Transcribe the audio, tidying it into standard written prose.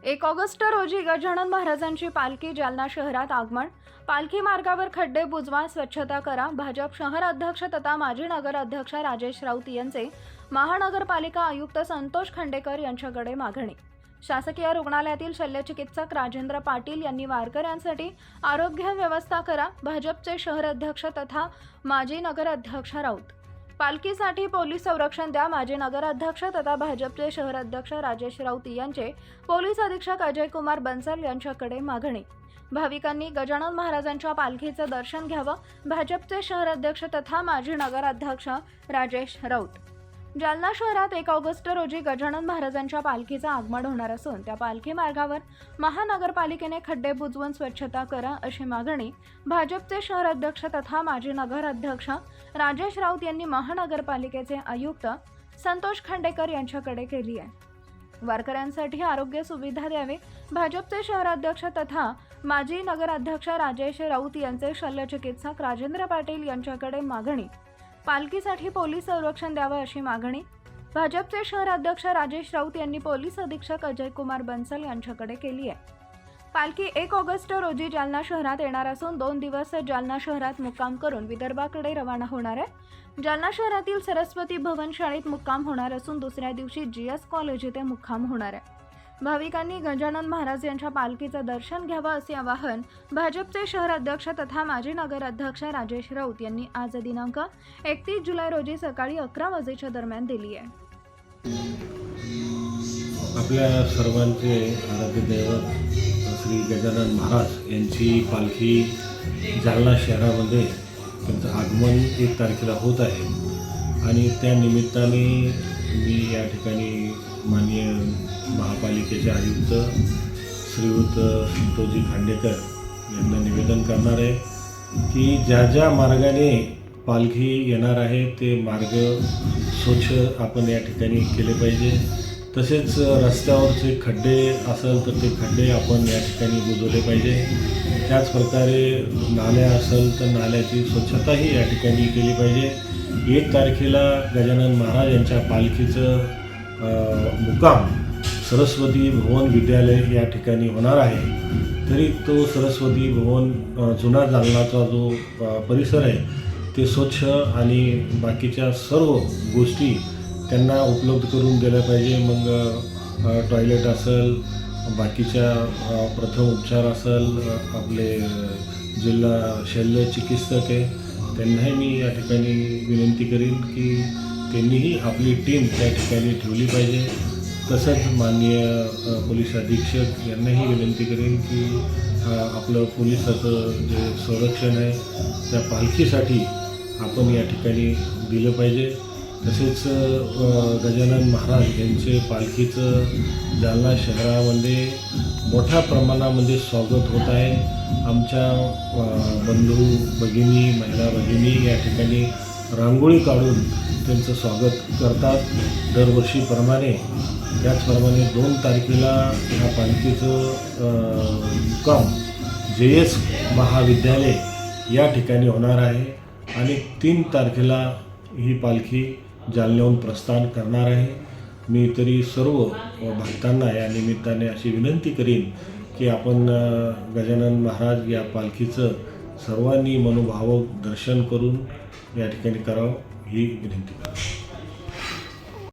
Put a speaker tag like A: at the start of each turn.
A: 1 August रोजी गजानन महाराजांची पालखी जालना शहरात आगमन। पालखी मार्गावर खड्डे बुजवा, स्वच्छता करा। भाजप शहर अध्यक्ष तथा माजी नगर अध्यक्ष राजेश राऊत यांचे महानगरपालिका आयुक्त संतोष खंडेकर यांच्याकडे मागणी। शासकीय रुग्णालयातील शल्यचिकित्सक राजेंद्र पाटील यांनी वारकऱ्यांसाठी आरोग्य व्यवस्था करा। भाजपचे शहर अध्यक्ष तथा माजी नगर अध्यक्ष राऊत पालखीसाठी पोलीस संरक्षण द्या। माजी नगराध्यक्ष तथा भाजपचे शहर अध्यक्ष राजेश राऊत यांचे पोलीस अधीक्षक अजय कुमार बन्सल यांच्याकडे मागणी। भाविकांनी गजानन महाराजांच्या पालखीचे दर्शन घ्यावं। भाजपचे शहर अध्यक्ष तथा माजी नगराध्यक्ष राजेश राऊत। जालना शहरात 1 ऑगस्ट रोजी गजानन महाराजांच्या पालखीचं आगमन होणार असून त्या पालखी मार्गावर महानगरपालिकेने खड्डे बुजवून स्वच्छता करा अशी मागणी भाजपचे शहर अध्यक्ष तथा माजी नगराध्यक्ष राजेश राऊत यांनी महानगरपालिकेचे आयुक्त संतोष खंडेकर यांच्याकडे केली आहे। वारकऱ्यांसाठी आरोग्य सुविधा द्यावी। भाजपचे शहर अध्यक्ष तथा माजी नगराध्यक्ष राजेश राऊत यांचे शल्यचिकित्सक राजेंद्र पाटील यांच्याकडे मागणी। पालखीसाठी पोलीस संरक्षण द्यावं अशी मागणी भाजपचे शहर अध्यक्ष राजेश राऊत यांनी पोलीस अधीक्षक अजय कुमार बन्सल यांच्याकडे केली आहे। पालखी 1 ऑगस्ट रोजी जालना शहरात येणार असून 2 दिवस जालना शहरात मुक्काम करून विदर्भाकडे रवाना होणार आहे। जालना शहरातील सरस्वती भवन शाळेत मुक्काम होणार असून दुसऱ्या दिवशी GS कॉलेज येथे मुक्काम होणार आहे। भाविकांनी गजानन महाराज यांच्या पालखीचं दर्शन घ्यावं असे आवाहन भाजपचे शहर अध्यक्ष तथा माजी नगर अध्यक्ष राजेश राऊत यांनी आज दिनांक 31 जुलै रोजी सकाळी 11 वाजेच्या दरम्यान दिली आहे।
B: आपल्या सर्वांचे आराध्य दैवत श्री गजानन महाराज यांची पालखी जालना शहरामध्ये त्यांचं आगमन 1 तारखेला होत आहे आणि त्या निमित्ताने मी या ठिकाणी माननीय महापालिकेचे आयुक्त श्रीयुत संतोषजी खांडेकर यांना निवेदन करणार आहे की ज्या मार्गाने पालखी येणार आहे ते मार्ग स्वच्छ आपण या ठिकाणी केले पाहिजे। तसेच रस्त्यावरचे खड्डे असेल तर ते खड्डे आपण या ठिकाणी बुजवले पाहिजे। त्याच प्रकारे नाल्या असेल तर नाल्याची स्वच्छताही या ठिकाणी केली पाहिजे। 1 तारखेला गजानन महाराज यांच्या पालखीचं मुक्काम सरस्वती भवन विद्यालय या ठिकाणी होणार आहे। तरी तो सरस्वती भवन जुना जालनाचा जो परिसर आहे ते स्वच्छ आणि बाकीच्या सर्व गोष्टी त्यांना उपलब्ध करून दिल्या पाहिजे। मग टॉयलेट असेल, बाकीच्या प्रथम उपचार असेल, आपले जिल्हा शल्य चिकित्सक आहे त्यांनाही मी या ठिकाणी विनंती करीन की त्यांनीही आपली टीम त्या ठिकाणी ठेवली पाहिजे। तसंच माननीय पोलीस अधीक्षक यांनाही विनंती करेन की आपलं पोलिसाचं जे संरक्षण आहे त्या पालखीसाठी आपण या ठिकाणी दिलं पाहिजे। तसेच गजानन महाराज यांचे पालखीचं जालना शहरामध्ये मोठ्या प्रमाणामध्ये स्वागत होत आहे। आमच्या बंधू भगिनी, महिला भगिनी या ठिकाणी रांगोळी काढून त्यांचं स्वागत करतात दरवर्षीप्रमाणे। त्याचप्रमाणे 2 तारखेला ह्या पालखीचं मुक्काम JS महाविद्यालय या ठिकाणी होणार आहे आणि 3 तारखेला ही पालखी जालन्याहून प्रस्थान करणार आहे। मी तरी सर्व भक्तांना या निमित्ताने अशी विनंती करीन की आपण गजानन महाराज या पालखीचं सर्वांनी मनोभावक दर्शन करून या ठिकाणी करावं ही विनंती करा।